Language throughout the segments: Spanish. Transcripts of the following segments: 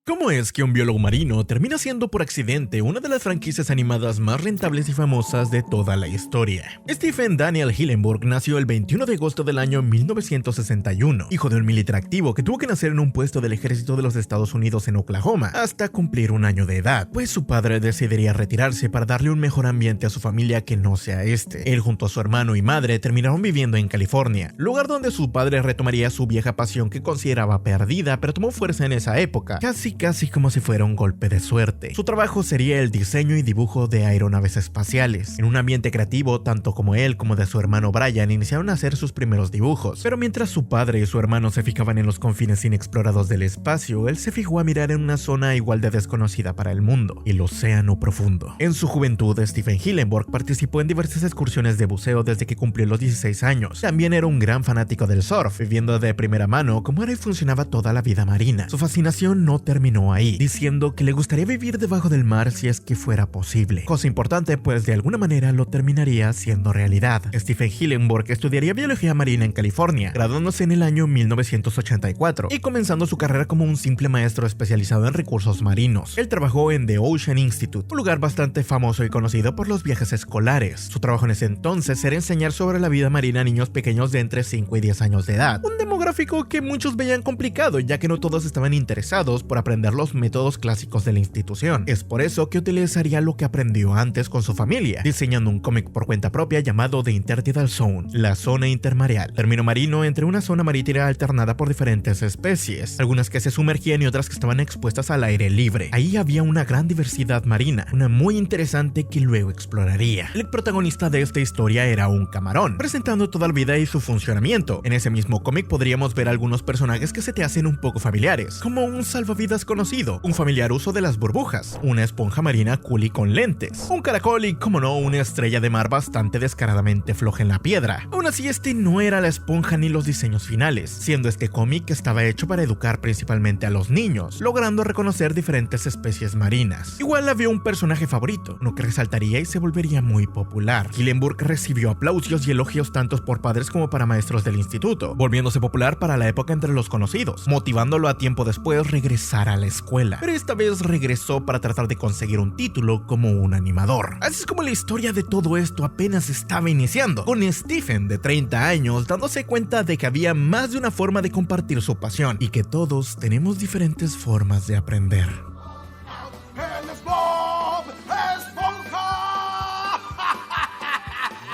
¿Cómo es que un biólogo marino termina siendo por accidente una de las franquicias animadas más rentables y famosas de toda la historia? Stephen Daniel Hillenburg nació el 21 de agosto del año 1961, hijo de un militar activo que tuvo que nacer en un puesto del ejército de los Estados Unidos en Oklahoma hasta cumplir un año de edad, pues su padre decidiría retirarse para darle un mejor ambiente a su familia que no sea este. Él junto a su hermano y madre terminaron viviendo en California, lugar donde su padre retomaría su vieja pasión que consideraba perdida, pero tomó fuerza en esa época, casi como si fuera un golpe de suerte. Su trabajo sería el diseño y dibujo de aeronaves espaciales. En un ambiente creativo, tanto como él como de su hermano Brian iniciaron a hacer sus primeros dibujos, pero mientras su padre y su hermano se fijaban en los confines inexplorados del espacio, él se fijó a mirar en una zona igual de desconocida para el mundo, el océano profundo. En su juventud, Stephen Hillenburg participó en diversas excursiones de buceo desde que cumplió los 16 años. También era un gran fanático del surf, viviendo de primera mano cómo era y funcionaba toda la vida marina. Su fascinación no terminó ahí, diciendo que le gustaría vivir debajo del mar si es que fuera posible. Cosa importante, pues de alguna manera lo terminaría siendo realidad. Stephen Hillenburg estudiaría biología marina en California, graduándose en el año 1984 y comenzando su carrera como un simple maestro especializado en recursos marinos. Él trabajó en The Ocean Institute, un lugar bastante famoso y conocido por los viajes escolares. Su trabajo en ese entonces era enseñar sobre la vida marina a niños pequeños de entre 5 y 10 años de edad, un demográfico que muchos veían complicado, ya que no todos estaban interesados por aprender los métodos clásicos de la institución. Es por eso que utilizaría lo que aprendió antes con su familia, diseñando un cómic por cuenta propia llamado The Intertidal Zone, la zona intermareal, término marino entre una zona marítima alternada por diferentes especies, algunas que se sumergían y otras que estaban expuestas al aire libre. Ahí había una gran diversidad marina, una muy interesante que luego exploraría. El protagonista de esta historia era un camarón, presentando toda la vida y su funcionamiento. En ese mismo cómic podríamos ver algunos personajes que se te hacen un poco familiares, como un salvavidas conocido, un familiar uso de las burbujas, una esponja marina cool y con lentes, un caracol y, como no, una estrella de mar bastante descaradamente floja en la piedra. Aún así, este no era la esponja ni los diseños finales, siendo este cómic que estaba hecho para educar principalmente a los niños, logrando reconocer diferentes especies marinas. Igual había un personaje favorito, uno que resaltaría y se volvería muy popular. Hillenburg recibió aplausos y elogios tanto por padres como para maestros del instituto, volviéndose popular para la época entre los conocidos, motivándolo a tiempo después regresar a la escuela, pero esta vez regresó para tratar de conseguir un título como un animador. Así es como la historia de todo esto apenas estaba iniciando, con Stephen de 30 años dándose cuenta de que había más de una forma de compartir su pasión y que todos tenemos diferentes formas de aprender. ¡Él es Bob Esponja!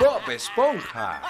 Bob Esponja.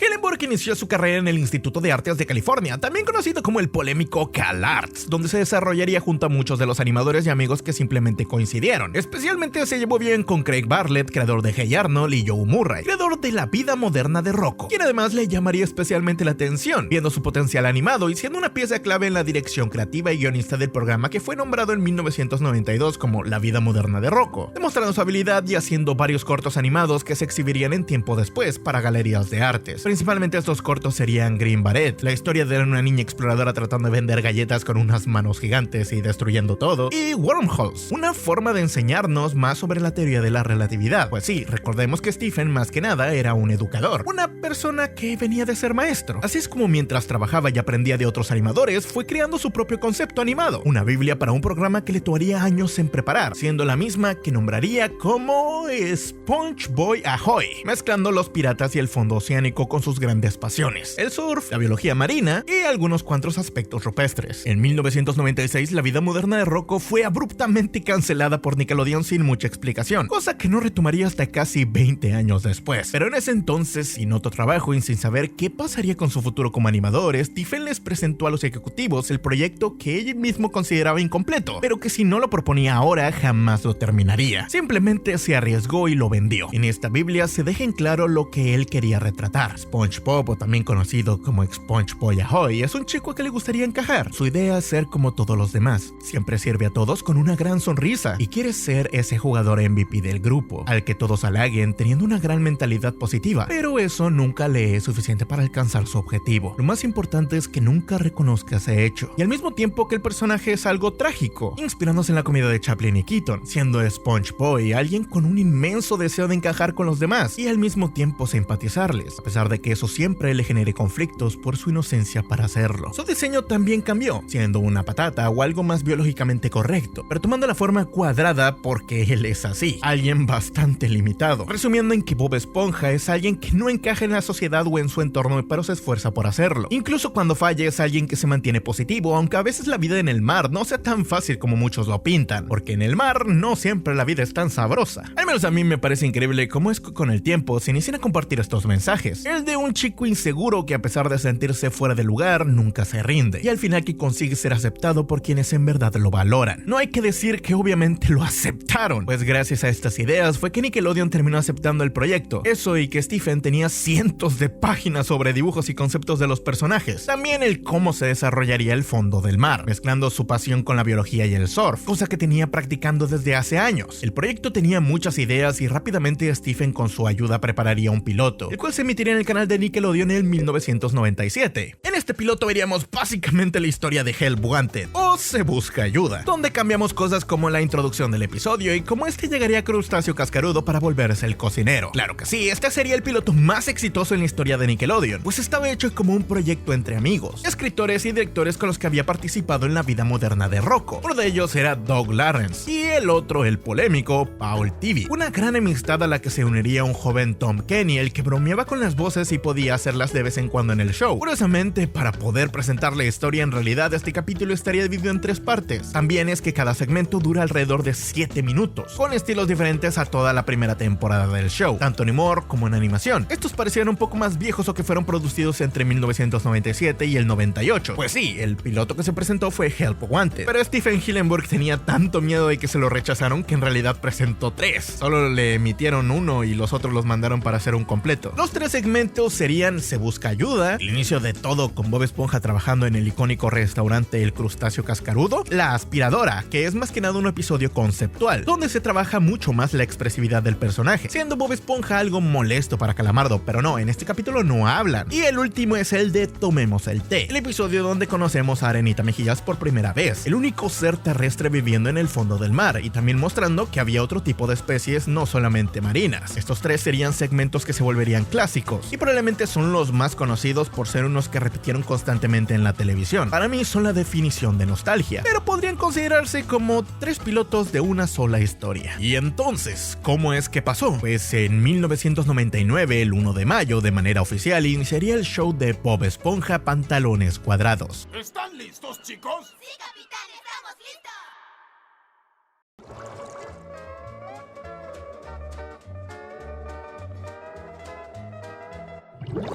Hillenburg inició su carrera en el Instituto de Artes de California, también conocido como el polémico CalArts, donde se desarrollaría junto a muchos de los animadores y amigos que simplemente coincidieron. Especialmente se llevó bien con Craig Bartlett, creador de Hey Arnold, y Joe Murray, creador de La vida moderna de Rocco, quien además le llamaría especialmente la atención, viendo su potencial animado y siendo una pieza clave en la dirección creativa y guionista del programa que fue nombrado en 1992 como La vida moderna de Rocco, demostrando su habilidad y haciendo varios cortos animados que se exhibirían en tiempo después para galerías de artes. Principalmente estos cortos serían Green Beret, la historia de una niña exploradora tratando de vender galletas con unas manos gigantes y destruyendo todo, y Wormholes, una forma de enseñarnos más sobre la teoría de la relatividad. Pues sí, recordemos que Stephen más que nada era un educador, una persona que venía de ser maestro. Así es como mientras trabajaba y aprendía de otros animadores, fue creando su propio concepto animado, una biblia para un programa que le tomaría años en preparar, siendo la misma que nombraría como SpongeBob Ahoy, mezclando los piratas y el fondo oceánico con sus grandes pasiones, el surf, la biología marina y algunos cuantos aspectos rupestres. En 1996, La vida moderna de Rocco fue abruptamente cancelada por Nickelodeon sin mucha explicación, cosa que no retomaría hasta casi 20 años después. Pero en ese entonces, sin otro trabajo y sin saber qué pasaría con su futuro como animador, Stephen les presentó a los ejecutivos el proyecto que él mismo consideraba incompleto, pero que si no lo proponía ahora, jamás lo terminaría. Simplemente se arriesgó y lo vendió. En esta biblia se deja en claro lo que él quería retratar. SpongeBob, o también conocido como SpongeBob Ahoy, es un chico que le gustaría encajar. Su idea es ser como todos los demás. Siempre sirve a todos con una gran sonrisa y quiere ser ese jugador MVP del grupo, al que todos halaguen teniendo una gran mentalidad positiva. Pero eso nunca le es suficiente para alcanzar su objetivo. Lo más importante es que nunca reconozca ese hecho. Y al mismo tiempo que el personaje es algo trágico, inspirándose en la comedia de Chaplin y Keaton, siendo SpongeBob alguien con un inmenso deseo de encajar con los demás y al mismo tiempo simpatizarles, a pesar de que que eso siempre le genere conflictos por su inocencia para hacerlo. Su diseño también cambió, siendo una patata o algo más biológicamente correcto, pero tomando la forma cuadrada porque él es así, alguien bastante limitado, resumiendo en que Bob Esponja es alguien que no encaja en la sociedad o en su entorno, pero se esfuerza por hacerlo. Incluso cuando falla es alguien que se mantiene positivo, aunque a veces la vida en el mar no sea tan fácil como muchos lo pintan, porque en el mar no siempre la vida es tan sabrosa. Al menos a mí me parece increíble cómo es que con el tiempo se inician a compartir estos mensajes. El de un chico inseguro que a pesar de sentirse fuera de lugar, nunca se rinde, y al final que consigue ser aceptado por quienes en verdad lo valoran. No hay que decir que obviamente lo aceptaron, pues gracias a estas ideas fue que Nickelodeon terminó aceptando el proyecto. Eso y que Stephen tenía cientos de páginas sobre dibujos y conceptos de los personajes. También el cómo se desarrollaría el fondo del mar, mezclando su pasión con la biología y el surf, cosa que tenía practicando desde hace años. El proyecto tenía muchas ideas y rápidamente Stephen con su ayuda prepararía un piloto, el cual se emitiría en el canal de Nickelodeon en 1997. En este piloto veríamos básicamente la historia de Help Wanted, o Se Busca Ayuda, donde cambiamos cosas como la introducción del episodio y cómo este llegaría a Crustáceo Cascarudo para volverse el cocinero. Claro que sí, este sería el piloto más exitoso en la historia de Nickelodeon, pues estaba hecho como un proyecto entre amigos, escritores y directores con los que había participado en la vida moderna de Rocco. Uno de ellos era Doug Lawrence y el otro el polémico Paul Tibby. Una gran amistad a la que se uniría un joven Tom Kenny, el que bromeaba con las voces y podía hacerlas de vez en cuando en el show. Curiosamente, para poder presentar la historia, en realidad este capítulo estaría dividido en 3 partes. También es que cada segmento dura alrededor de 7 minutos, con estilos diferentes a toda la primera temporada del show, tanto en humor como en animación. Estos parecían un poco más viejos o que fueron producidos entre 1997 y el 98. Pues sí, el piloto que se presentó fue Help Wanted, pero Stephen Hillenburg tenía tanto miedo de que se lo rechazaron que en realidad presentó 3. Solo le emitieron 1 y los otros los mandaron para hacer un completo. Los 3 segmentos serían Se Busca Ayuda, el inicio de todo con Bob Esponja trabajando en el icónico restaurante El Crustáceo Cascarudo, La Aspiradora, que es más que nada un episodio conceptual, donde se trabaja mucho más la expresividad del personaje, siendo Bob Esponja algo molesto para Calamardo, pero no, en este capítulo no hablan. Y el último es el de Tomemos el té, el episodio donde conocemos a Arenita Mejillas por primera vez, el único ser terrestre viviendo en el fondo del mar, y también mostrando que había otro tipo de especies, no solamente marinas. Estos 3 serían segmentos que se volverían clásicos, y probablemente son los más conocidos por ser unos que repitieron constantemente en la televisión. Para mí son la definición de nostalgia, pero podrían considerarse como 3 pilotos de una sola historia. Y entonces, ¿cómo es que pasó? Pues en 1999, el 1 de mayo, de manera oficial, iniciaría el show de Bob Esponja Pantalones Cuadrados. ¿Están listos, chicos? ¡Sí, capitán! ¡Estamos listos!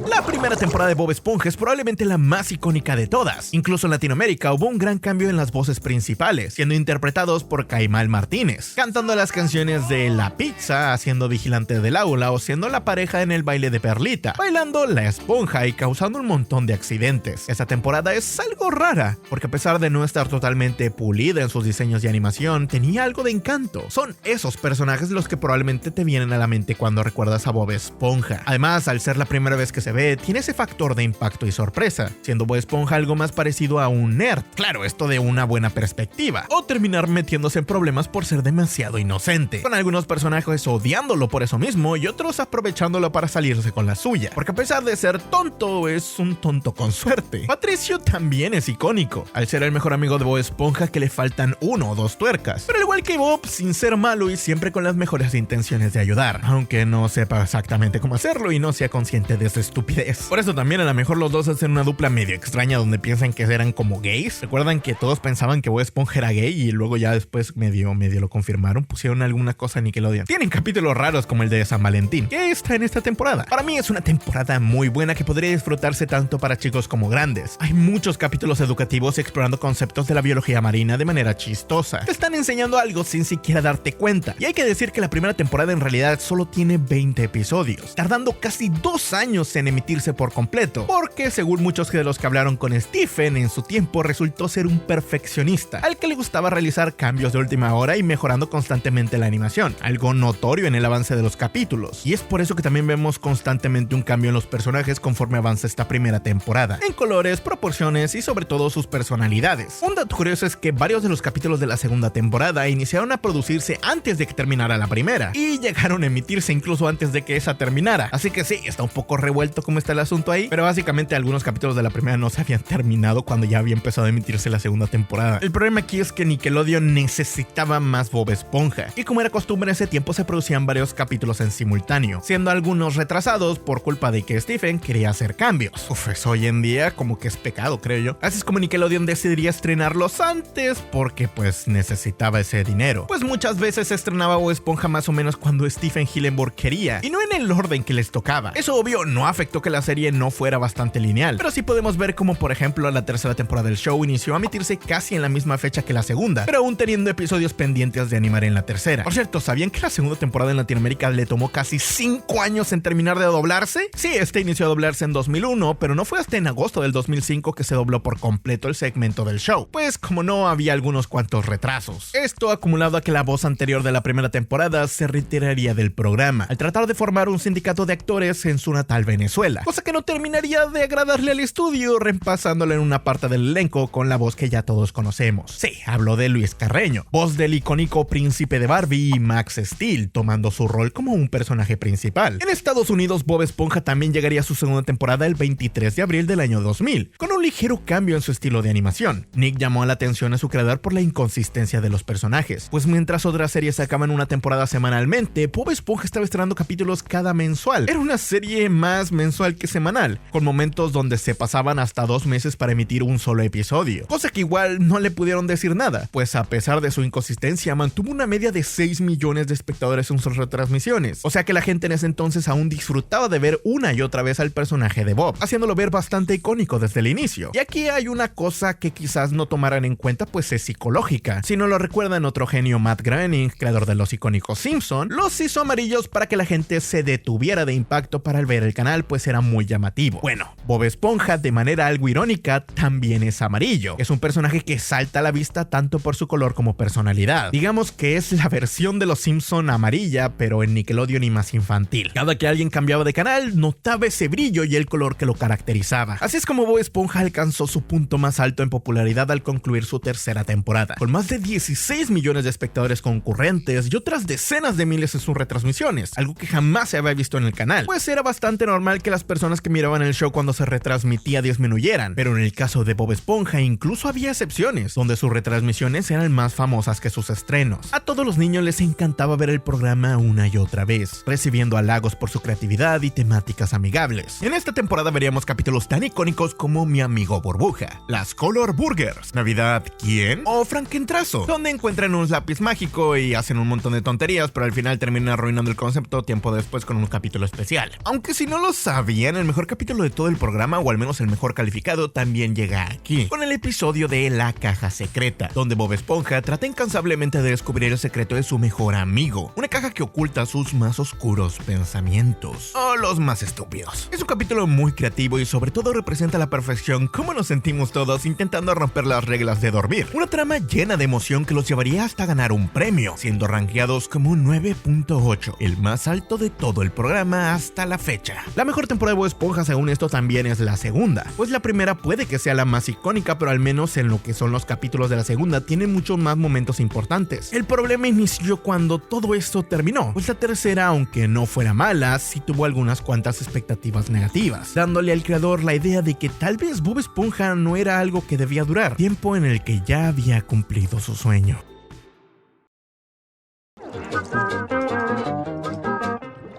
La primera temporada de Bob Esponja es probablemente la más icónica de todas. Incluso en Latinoamérica hubo un gran cambio en las voces principales, siendo interpretados por Caimán Martínez, cantando las canciones de La Pizza, haciendo vigilante del aula o siendo la pareja en el baile de Perlita, bailando La Esponja y causando un montón de accidentes. Esta temporada es algo rara, porque a pesar de no estar totalmente pulida en sus diseños y animación, tenía algo de encanto. Son esos personajes los que probablemente te vienen a la mente cuando recuerdas a Bob Esponja. Además, al ser la primera vez que se ve, tiene ese factor de impacto y sorpresa, siendo Bob Esponja algo más parecido a un nerd. Claro, esto de una buena perspectiva, o terminar metiéndose en problemas por ser demasiado inocente, con algunos personajes odiándolo por eso mismo y otros aprovechándolo para salirse con la suya, porque a pesar de ser tonto, es un tonto con suerte. Patricio también es icónico, al ser el mejor amigo de Bob Esponja que le faltan 1 o 2 tuercas, pero al igual que Bob, sin ser malo y siempre con las mejores intenciones de ayudar, aunque no sepa exactamente cómo hacerlo y no sea consciente de su estupidez. Por eso también a lo mejor los dos hacen una dupla medio extraña donde piensan que eran como gays. ¿Recuerdan que todos pensaban que Bob Esponja era gay y luego ya después medio lo confirmaron? Pusieron alguna cosa en Nickelodeon. Tienen capítulos raros como el de San Valentín, que está en esta temporada. Para mí es una temporada muy buena que podría disfrutarse tanto para chicos como grandes. Hay muchos capítulos educativos explorando conceptos de la biología marina de manera chistosa. Te están enseñando algo sin siquiera darte cuenta. Y hay que decir que la primera temporada en realidad solo tiene 20 episodios, tardando casi 2 años en emitirse por completo, porque según muchos de los que hablaron con Stephen en su tiempo, resultó ser un perfeccionista, al que le gustaba realizar cambios de última hora y mejorando constantemente la animación, algo notorio en el avance de los capítulos, y es por eso que también vemos constantemente un cambio en los personajes conforme avanza esta primera temporada, en colores, proporciones y sobre todo sus personalidades. Un dato curioso es que varios de los capítulos de la segunda temporada iniciaron a producirse antes de que terminara la primera, y llegaron a emitirse incluso antes de que esa terminara, así que sí, está un poco revuelto revuelto cómo está el asunto ahí, pero básicamente algunos capítulos de la primera no se habían terminado cuando ya había empezado a emitirse la segunda temporada. El problema aquí es que Nickelodeon necesitaba más Bob Esponja, y como era costumbre en ese tiempo se producían varios capítulos en simultáneo, siendo algunos retrasados por culpa de que Stephen quería hacer cambios. Eso hoy en día como que es pecado, creo yo. Así es como Nickelodeon decidiría estrenarlos antes porque pues necesitaba ese dinero. Pues muchas veces se estrenaba Bob Esponja más o menos cuando Stephen Hillenburg quería, y no en el orden que les tocaba. Eso obvio no afectó que la serie no fuera bastante lineal, pero sí podemos ver como por ejemplo la tercera temporada del show inició a emitirse casi en la misma fecha que la segunda, pero aún teniendo episodios pendientes de animar en la tercera. Por cierto, ¿sabían que la segunda temporada en Latinoamérica le tomó casi 5 años en terminar de doblarse? Sí, inició a doblarse en 2001, pero no fue hasta en agosto del 2005 que se dobló por completo el segmento del show, pues como no había algunos cuantos retrasos. Esto acumulado a que la voz anterior de la primera temporada se retiraría del programa, al tratar de formar un sindicato de actores en su natal Venezuela, cosa que no terminaría de agradarle al estudio, reemplazándolo en una parte del elenco con la voz que ya todos conocemos. Sí, hablo de Luis Carreño, voz del icónico príncipe de Barbie, y Max Steel, tomando su rol como un personaje principal. En Estados Unidos, Bob Esponja también llegaría a su segunda temporada el 23 de abril del año 2000, con un ligero cambio en su estilo de animación. Nick llamó la atención a su creador por la inconsistencia de los personajes, pues mientras otras series sacaban una temporada semanalmente, Bob Esponja estaba estrenando capítulos cada mensual. Era una serie más mensual que semanal, con momentos donde se pasaban hasta 2 meses para emitir un solo episodio, cosa que igual no le pudieron decir nada, pues a pesar de su inconsistencia mantuvo una media de 6 millones de espectadores en sus retransmisiones, o sea que la gente en ese entonces aún disfrutaba de ver una y otra vez al personaje de Bob, haciéndolo ver bastante icónico desde el inicio. Y aquí hay una cosa que quizás no tomaran en cuenta, pues es psicológica. Si no lo recuerdan, otro genio, Matt Groening, creador de los icónicos Simpson, los hizo amarillos para que la gente se detuviera de impacto para ver el canal, pues era muy llamativo. Bueno, Bob Esponja, de manera algo irónica, también es amarillo. Es un personaje que salta a la vista tanto por su color como personalidad. Digamos que es la versión de los Simpson amarilla, pero en Nickelodeon y más infantil. Cada que alguien cambiaba de canal, notaba ese brillo y el color que lo caracterizaba. Así es como Bob Esponja alcanzó su punto más alto en popularidad al concluir su tercera temporada, con más de 16 millones de espectadores concurrentes y otras decenas de miles en sus retransmisiones, algo que jamás se había visto en el canal, pues era bastante normal que las personas que miraban el show cuando se retransmitía disminuyeran, pero en el caso de Bob Esponja incluso había excepciones, donde sus retransmisiones eran más famosas que sus estrenos. A todos los niños les encantaba ver el programa una y otra vez, recibiendo halagos por su creatividad y temáticas amigables. En esta temporada veríamos capítulos tan icónicos como Mi Amigo Burbuja, Las Color Burgers, Navidad ¿Quién? O Frankentrazo, donde encuentran un lápiz mágico y hacen un montón de tonterías, pero al final terminan arruinando el concepto tiempo después con un capítulo especial. Aunque si no lo sabían, el mejor capítulo de todo el programa, o al menos el mejor calificado, también llega aquí, con el episodio de La Caja Secreta, donde Bob Esponja trata incansablemente de descubrir el secreto de su mejor amigo, una caja que oculta sus más oscuros pensamientos, o los más estúpidos. Es un capítulo muy creativo y sobre todo representa a la perfección cómo nos sentimos todos intentando romper las reglas de dormir. Una trama llena de emoción que los llevaría hasta ganar un premio, siendo rankeados como un 9.8, el más alto de todo el programa hasta la fecha. La mejor temporada de Bob Esponja, según esto, también es la segunda, pues la primera puede que sea la más icónica, pero al menos en lo que son los capítulos de la segunda tiene muchos más momentos importantes. El problema inició cuando todo esto terminó, pues la tercera, aunque no fuera mala, sí tuvo algunas cuantas expectativas negativas, dándole al creador la idea de que tal vez Bob Esponja no era algo que debía durar, tiempo en el que ya había cumplido su sueño.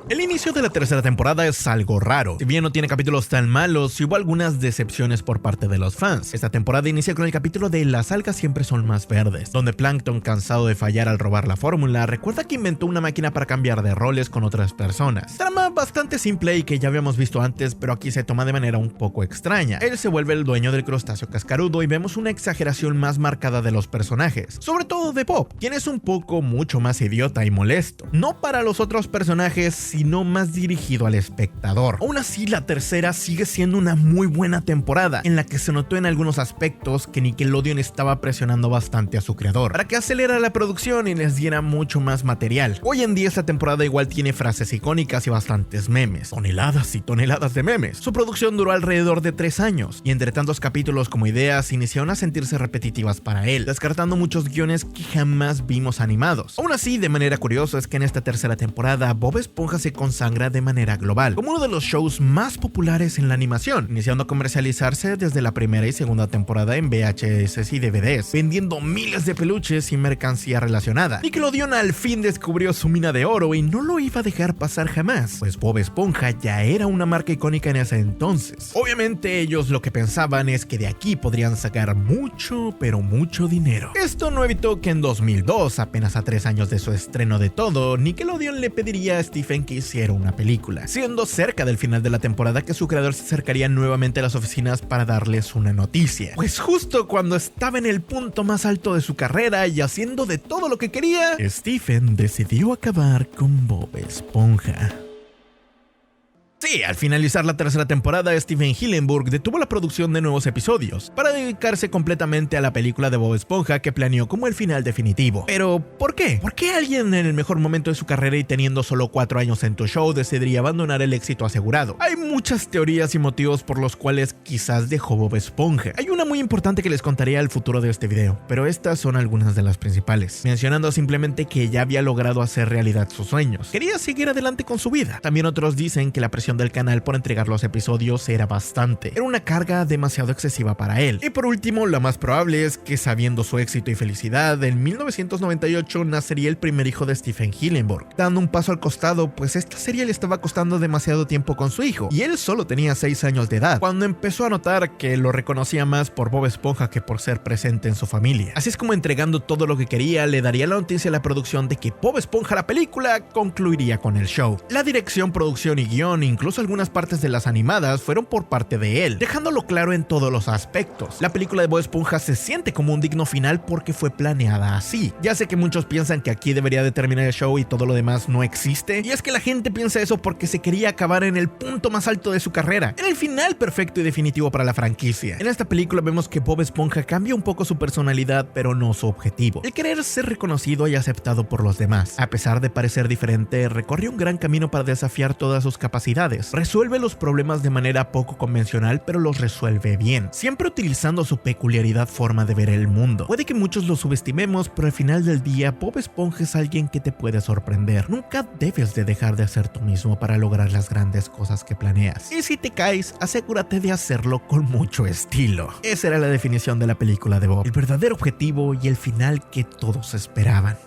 El inicio de la tercera temporada es algo raro. Si bien no tiene capítulos tan malos, hubo algunas decepciones por parte de los fans. Esta temporada inicia con el capítulo de Las algas siempre son más verdes, donde Plankton, cansado de fallar al robar la fórmula, recuerda que inventó una máquina para cambiar de roles con otras personas. Trama bastante simple y que ya habíamos visto antes, pero aquí se toma de manera un poco extraña. Él se vuelve el dueño del crustáceo cascarudo y vemos una exageración más marcada de los personajes, sobre todo de Bob, quien es un poco mucho más idiota y molesto. No para los otros personajes, sino más dirigido al espectador. Aún así, la tercera sigue siendo una muy buena temporada, en la que se notó en algunos aspectos que Nickelodeon estaba presionando bastante a su creador para que acelerara la producción y les diera mucho más material. Hoy en día esta temporada igual tiene frases icónicas y bastantes memes, toneladas y toneladas de memes. Su producción duró alrededor de 3 años, y entre tantos capítulos como ideas iniciaron a sentirse repetitivas para él, descartando muchos guiones que jamás vimos animados. Aún así, de manera curiosa, es que en esta tercera temporada Bob Esponja se se consagra de manera global, como uno de los shows más populares en la animación, iniciando a comercializarse desde la primera y segunda temporada en VHS y DVDs, vendiendo miles de peluches y mercancía relacionada. Nickelodeon al fin descubrió su mina de oro y no lo iba a dejar pasar jamás, pues Bob Esponja ya era una marca icónica en ese entonces. Obviamente ellos lo que pensaban es que de aquí podrían sacar mucho, pero mucho dinero. Esto no evitó que en 2002, apenas a 3 años de su estreno de todo, Nickelodeon le pediría a Stephen que hiciera una película, siendo cerca del final de la temporada que su creador se acercaría nuevamente a las oficinas para darles una noticia. Pues justo cuando estaba en el punto más alto de su carrera y haciendo de todo lo que quería, Stephen decidió acabar con Bob Esponja. Sí, al finalizar la tercera temporada, Stephen Hillenburg detuvo la producción de nuevos episodios para dedicarse completamente a la película de Bob Esponja que planeó como el final definitivo. Pero, ¿por qué? ¿Por qué alguien en el mejor momento de su carrera y teniendo solo 4 años en tu show decidiría abandonar el éxito asegurado? Hay muchas teorías y motivos por los cuales quizás dejó Bob Esponja. Hay una muy importante que les contaré al futuro de este video, pero estas son algunas de las principales, mencionando simplemente que ya había logrado hacer realidad sus sueños. Quería seguir adelante con su vida. También otros dicen que la presión del canal por entregar los episodios era bastante. Era una carga demasiado excesiva para él. Y por último, lo más probable es que sabiendo su éxito y felicidad, en 1998 nacería el primer hijo de Stephen Hillenburg, dando un paso al costado, pues esta serie le estaba costando demasiado tiempo con su hijo, y él solo tenía 6 años de edad, cuando empezó a notar que lo reconocía más por Bob Esponja que por ser presente en su familia. Así es como entregando todo lo que quería, le daría la noticia a la producción de que Bob Esponja la película concluiría con el show. La dirección, producción y guión, incluso algunas partes de las animadas, fueron por parte de él, dejándolo claro en todos los aspectos. La película de Bob Esponja se siente como un digno final porque fue planeada así. Ya sé que muchos piensan que aquí debería de terminar el show y todo lo demás no existe, y es que la gente piensa eso porque se quería acabar en el punto más alto de su carrera, en el final perfecto y definitivo para la franquicia. En esta película vemos que Bob Esponja cambia un poco su personalidad, pero no su objetivo, el querer ser reconocido y aceptado por los demás. A pesar de parecer diferente, recorre un gran camino para desafiar todas sus capacidades. Resuelve los problemas de manera poco convencional, pero los resuelve bien, siempre utilizando su peculiaridad forma de ver el mundo. Puede que muchos lo subestimemos, pero al final del día, Bob Esponja es alguien que te puede sorprender. Nunca debes de dejar de hacer tú mismo para lograr las grandes cosas que planeas. Y si te caes, asegúrate de hacerlo con mucho estilo. Esa era la definición de la película de Bob, el verdadero objetivo y el final que todos esperaban.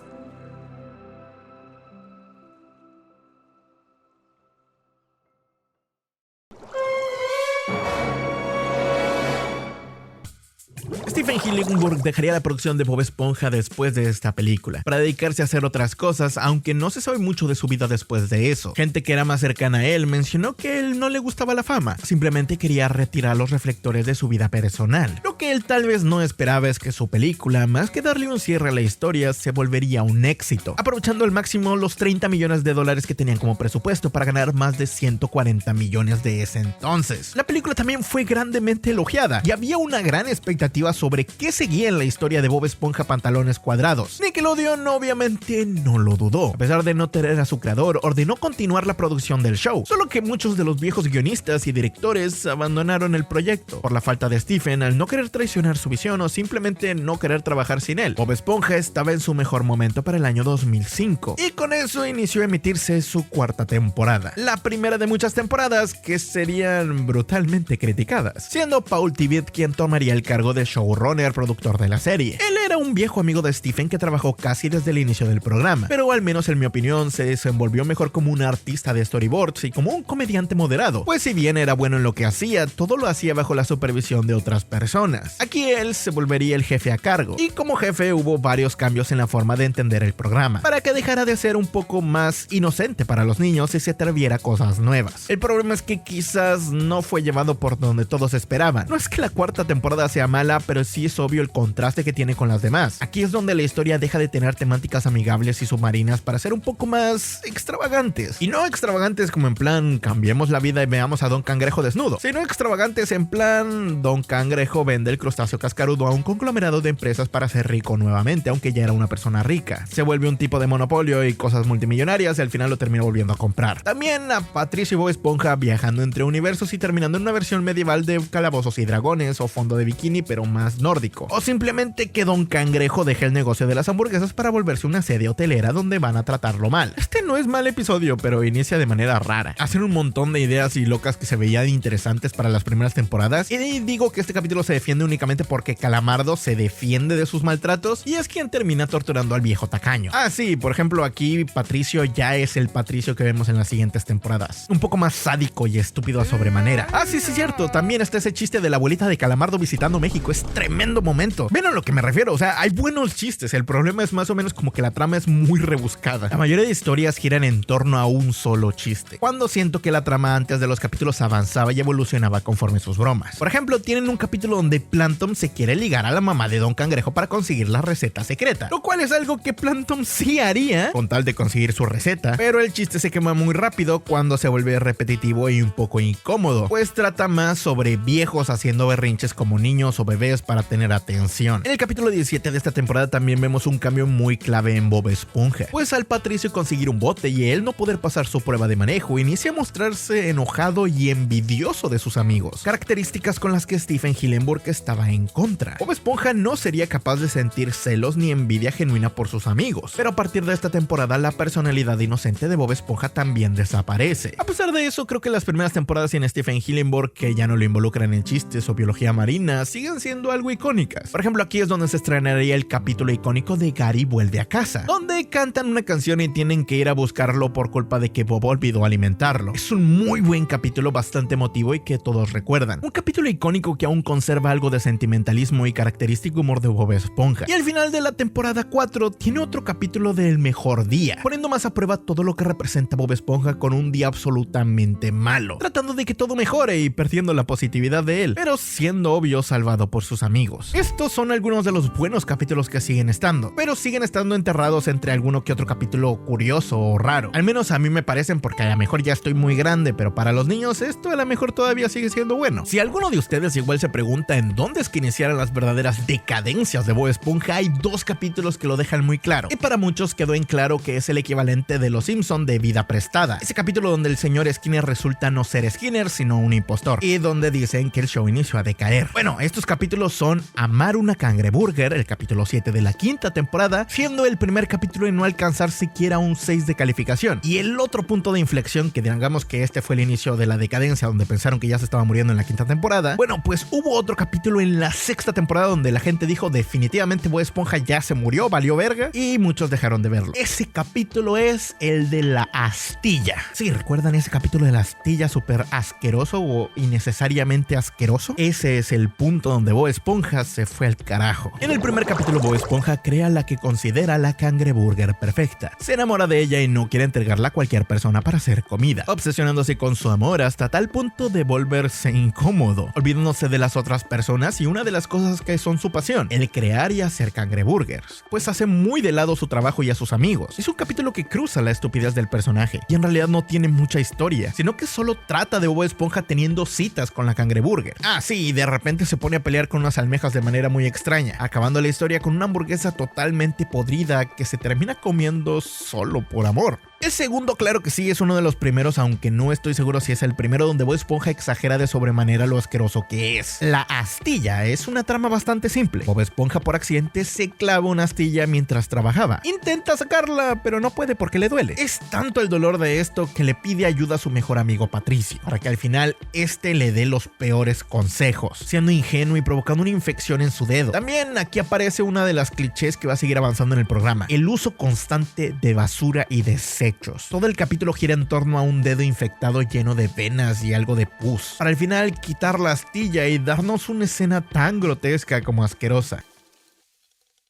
Stephen Hillenburg dejaría la producción de Bob Esponja después de esta película, para dedicarse a hacer otras cosas, aunque no se sabe mucho de su vida después de eso. Gente que era más cercana a él mencionó que él no le gustaba la fama, simplemente quería retirar los reflectores de su vida personal. Lo que él tal vez no esperaba es que su película, más que darle un cierre a la historia, se volvería un éxito, aprovechando al máximo los $30 millones que tenían como presupuesto para ganar más de 140 millones de ese entonces. La película también fue grandemente elogiada y había una gran expectativa sobre qué seguía en la historia de Bob Esponja Pantalones Cuadrados. Nickelodeon obviamente no lo dudó. A pesar de no tener a su creador, ordenó continuar la producción del show, solo que muchos de los viejos guionistas y directores abandonaron el proyecto por la falta de Stephen, al no querer traicionar su visión o simplemente no querer trabajar sin él. Bob Esponja estaba en su mejor momento para el año 2005 y con eso inició a emitirse su 4ª temporada, la primera de muchas temporadas que serían brutalmente criticadas, siendo Paul Tibbitt quien tomaría el cargo de showrunner, productor de la serie. Él era un viejo amigo de Stephen que trabajó casi desde el inicio del programa, pero al menos en mi opinión se desenvolvió mejor como un artista de storyboards y como un comediante moderado, pues si bien era bueno en lo que hacía, todo lo hacía bajo la supervisión de otras personas. Aquí él se volvería el jefe a cargo, y como jefe hubo varios cambios en la forma de entender el programa, para que dejara de ser un poco más inocente para los niños y se atreviera a cosas nuevas. El problema es que quizás no fue llevado por donde todos esperaban. No es que la 4ª temporada sea mala, pero sí es obvio el contraste que tiene con las demás. Aquí es donde la historia deja de tener temáticas amigables y submarinas para ser un poco más extravagantes. Y no extravagantes como en plan cambiemos la vida y veamos a Don Cangrejo desnudo, sino extravagantes en plan Don Cangrejo vende el crustáceo cascarudo a un conglomerado de empresas para ser rico nuevamente, aunque ya era una persona rica. Se vuelve un tipo de monopolio y cosas multimillonarias y al final lo termina volviendo a comprar. También a Patricio y Bob Esponja viajando entre universos y terminando en una versión medieval de Calabozos y Dragones o Fondo de Bikini, pero más más nórdico, o simplemente que Don Cangrejo deje el negocio de las hamburguesas para volverse una sede hotelera donde van a tratarlo mal. Este no es mal episodio, pero inicia de manera rara. Hacen un montón de ideas y locas que se veían interesantes para las primeras temporadas, y digo que este capítulo se defiende únicamente porque Calamardo se defiende de sus maltratos y es quien termina torturando al viejo tacaño. Ah, sí, por ejemplo, aquí Patricio ya es el Patricio que vemos en las siguientes temporadas. Un poco más sádico y estúpido a sobremanera. Ah, sí, cierto. También está ese chiste de la abuelita de Calamardo visitando México. Es tremendo momento. Ven a lo que me refiero. O sea, hay buenos chistes. El problema es más o menos como que la trama es muy rebuscada. La mayoría de historias giran en torno a un solo chiste, cuando siento que la trama antes de los capítulos avanzaba y evolucionaba conforme sus bromas. Por ejemplo, tienen un capítulo donde Plankton se quiere ligar a la mamá de Don Cangrejo para conseguir la receta secreta, lo cual es algo que Plankton sí haría con tal de conseguir su receta, pero el chiste se quema muy rápido cuando se vuelve repetitivo y un poco incómodo, pues trata más sobre viejos haciendo berrinches como niños o bebés para tener atención. En el capítulo 17 de esta temporada también vemos un cambio muy clave en Bob Esponja, pues al Patricio conseguir un bote y él no poder pasar su prueba de manejo, inicia a mostrarse enojado y envidioso de sus amigos, características con las que Stephen Hillenburg estaba en contra. Bob Esponja no sería capaz de sentir celos ni envidia genuina por sus amigos, pero a partir de esta temporada la personalidad inocente de Bob Esponja también desaparece. A pesar de eso, creo que las primeras temporadas sin Stephen Hillenburg, que ya no lo involucran en chistes o biología marina, siguen siendo algo icónicas. Por ejemplo, aquí es donde se estrenaría el capítulo icónico de Gary vuelve a casa, donde cantan una canción y tienen que ir a buscarlo por culpa de que Bob olvidó alimentarlo. Es un muy buen capítulo, bastante emotivo y que todos recuerdan. Un capítulo icónico que aún conserva algo de sentimentalismo y característico humor de Bob Esponja. Y al final de la temporada 4 tiene otro capítulo del mejor día, poniendo más a prueba todo lo que representa Bob Esponja con un día absolutamente malo, tratando de que todo mejore y perdiendo la positividad de él, pero siendo obvio salvado por sus amigos. Estos son algunos de los buenos capítulos que siguen estando, pero siguen estando enterrados entre alguno que otro capítulo curioso o raro. Al menos a mí me parecen, porque a lo mejor ya estoy muy grande, pero para los niños esto a lo mejor todavía sigue siendo bueno. Si alguno de ustedes igual se pregunta en dónde es que iniciaron las verdaderas decadencias de Bob Esponja, hay dos capítulos que lo dejan muy claro, y para muchos quedó en claro que es el equivalente de Los Simpson de Vida Prestada, ese capítulo donde el señor Skinner resulta no ser Skinner sino un impostor, y donde dicen que el show inició a decaer. Bueno, estos capítulos son Amar una Cangreburger, el capítulo 7 de la quinta temporada, siendo el primer capítulo en no alcanzar siquiera un 6 de calificación, y el otro punto de inflexión, que digamos que este fue el inicio de la decadencia donde pensaron que ya se estaba muriendo en la quinta temporada. Bueno, pues hubo otro capítulo en la sexta temporada donde la gente dijo definitivamente Bob Esponja ya se murió, valió verga, y muchos dejaron de verlo. Ese capítulo es el de la astilla. Sí, ¿recuerdan ese capítulo de la astilla súper asqueroso o innecesariamente asqueroso? Ese es el punto donde Bob Esponja se fue al carajo. En el primer capítulo Bob Esponja crea la que considera la cangreburger perfecta. Se enamora de ella y no quiere entregarla a cualquier persona para hacer comida, obsesionándose con su amor hasta tal punto de volverse incómodo, olvidándose de las otras personas y una de las cosas que son su pasión, el crear y hacer cangreburgers, pues hace muy de lado su trabajo y a sus amigos. Es un capítulo que cruza la estupidez del personaje y en realidad no tiene mucha historia, sino que solo trata de Bob Esponja teniendo citas con la cangreburger. Ah, sí, y de repente se pone a pelear con unas almejas de manera muy extraña, acabando la historia con una hamburguesa totalmente podrida que se termina comiendo solo por amor. El segundo, claro que sí, es uno de los primeros, aunque no estoy seguro si es el primero, donde Bob Esponja exagera de sobremanera lo asqueroso que es. La astilla es una trama bastante simple. Bob Esponja por accidente se clava una astilla mientras trabajaba. Intenta sacarla, pero no puede porque le duele. Es tanto el dolor de esto que le pide ayuda a su mejor amigo Patricio, para que al final este le dé los peores consejos, siendo ingenuo y provocando una infección en su dedo. También aquí aparece una de las clichés que va a seguir avanzando en el programa: el uso constante de basura y desechos. Todo el capítulo gira en torno a un dedo infectado lleno de venas y algo de pus, para al final quitar la astilla y darnos una escena tan grotesca como asquerosa.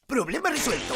Problema resuelto.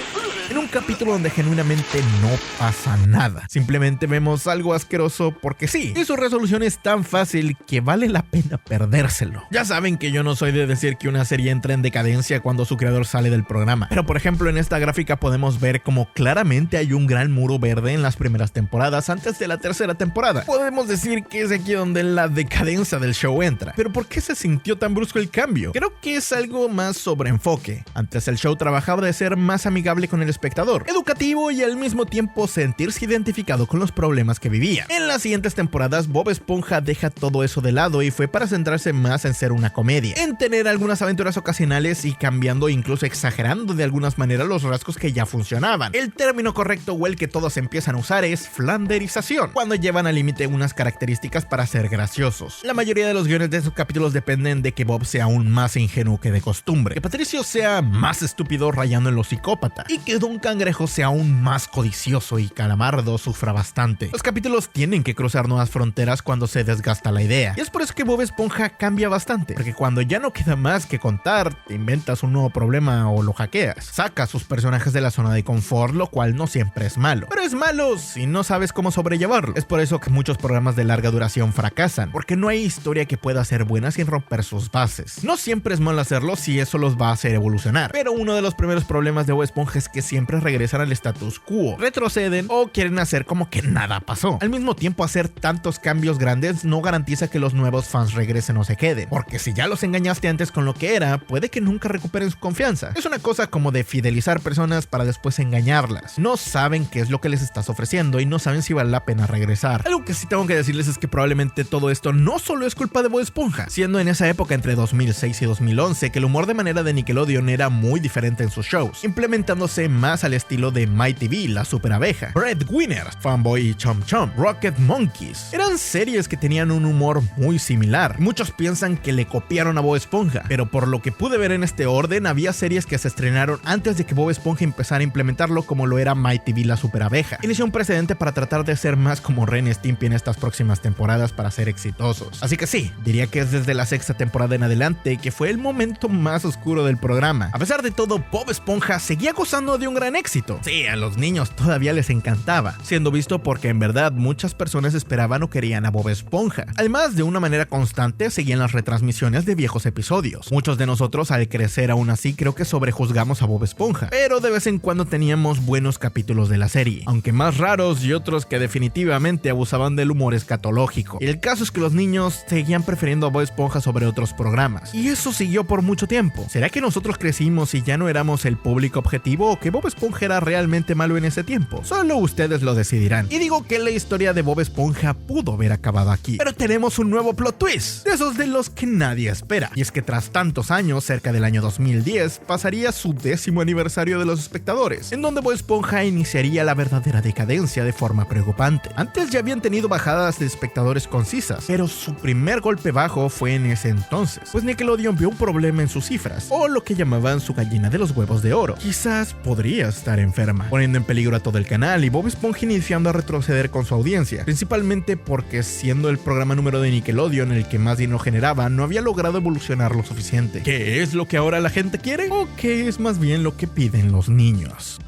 En un capítulo donde genuinamente no pasa nada. Simplemente vemos algo asqueroso porque sí. Y su resolución es tan fácil que vale la pena perdérselo. Ya saben que yo no soy de decir que una serie entra en decadencia cuando su creador sale del programa. Pero por ejemplo en esta gráfica podemos ver como claramente hay un gran muro verde en las primeras temporadas antes de la tercera temporada. Podemos decir que es aquí donde la decadencia del show entra. Pero ¿por qué se sintió tan brusco el cambio? Creo que es algo más sobre enfoque. Antes el show trabajaba de ser más más amigable con el espectador, educativo y al mismo tiempo sentirse identificado con los problemas que vivía. En las siguientes temporadas, Bob Esponja deja todo eso de lado y fue para centrarse más en ser una comedia, en tener algunas aventuras ocasionales y cambiando, incluso exagerando de algunas maneras los rasgos que ya funcionaban. El término correcto o el que todos empiezan a usar es flanderización, cuando llevan al límite unas características para ser graciosos. La mayoría de los guiones de esos capítulos dependen de que Bob sea aún más ingenuo que de costumbre, que Patricio sea más estúpido rayando en lo psicópata y que Don Cangrejo sea aún más codicioso y Calamardo sufra bastante. Los capítulos tienen que cruzar nuevas fronteras cuando se desgasta la idea, y es por eso que Bob Esponja cambia bastante, porque cuando ya no queda más que contar, te inventas un nuevo problema o lo hackeas. Saca a sus personajes de la zona de confort, lo cual no siempre es malo, pero es malo si no sabes cómo sobrellevarlo. Es por eso que muchos programas de larga duración fracasan, porque no hay historia que pueda ser buena sin romper sus bases. No siempre es malo hacerlo si eso los va a hacer evolucionar, pero uno de los primeros problemas de Bob Esponja es que siempre regresan al status quo, retroceden o quieren hacer como que nada pasó. Al mismo tiempo, hacer tantos cambios grandes no garantiza que los nuevos fans regresen o se queden, porque si ya los engañaste antes con lo que era, puede que nunca recuperen su confianza. Es una cosa como de fidelizar personas para después engañarlas. No saben qué es lo que les estás ofreciendo y no saben si vale la pena regresar. Algo que sí tengo que decirles es que probablemente todo esto no solo es culpa de Bob Esponja, siendo en esa época entre 2006 y 2011 que el humor de manera de Nickelodeon era muy diferente en sus shows, implementándose más al estilo de MyTV, La Super Abeja, Breadwinners, Fanboy y Chom Chom, Rocket Monkeys. Eran series que tenían un humor muy similar. Muchos piensan que le copiaron a Bob Esponja, pero por lo que pude ver en este orden, había series que se estrenaron antes de que Bob Esponja empezara a implementarlo, como lo era MyTV, La Super Abeja. Inició un precedente para tratar de ser más como Ren y Stimpy en estas próximas temporadas para ser exitosos. Así que sí, diría que es desde la sexta temporada en adelante que fue el momento más oscuro del programa. A pesar de todo, Bob Esponja seguía gozando de un gran éxito. Sí, a los niños todavía les encantaba, siendo visto porque en verdad muchas personas esperaban o querían a Bob Esponja. Además, de una manera constante seguían las retransmisiones de viejos episodios. Muchos de nosotros al crecer aún así creo que sobrejuzgamos a Bob Esponja, pero de vez en cuando teníamos buenos capítulos de la serie, aunque más raros y otros que definitivamente abusaban del humor escatológico. El caso es que los niños seguían prefiriendo a Bob Esponja sobre otros programas, y eso siguió por mucho tiempo. ¿Será que nosotros crecimos y ya no éramos el público objetivo, o que Bob Esponja era realmente malo en ese tiempo? Solo ustedes lo decidirán. Y digo que la historia de Bob Esponja pudo haber acabado aquí, pero tenemos un nuevo plot twist, de esos de los que nadie espera, y es que tras tantos años, cerca del año 2010, pasaría su 10º aniversario de Los Espectadores, en donde Bob Esponja iniciaría la verdadera decadencia de forma preocupante. Antes ya habían tenido bajadas de espectadores concisas, pero su primer golpe bajo fue en ese entonces, pues Nickelodeon vio un problema en sus cifras, o lo que llamaban su gallina de los huevos de oro. Quizás podría estar enferma, poniendo en peligro a todo el canal, y Bob Esponja iniciando a retroceder con su audiencia, principalmente porque siendo el programa número de Nickelodeon el que más dinero generaba, no había logrado evolucionar lo suficiente. ¿Qué es lo que ahora la gente quiere? ¿O qué es más bien lo que piden los niños?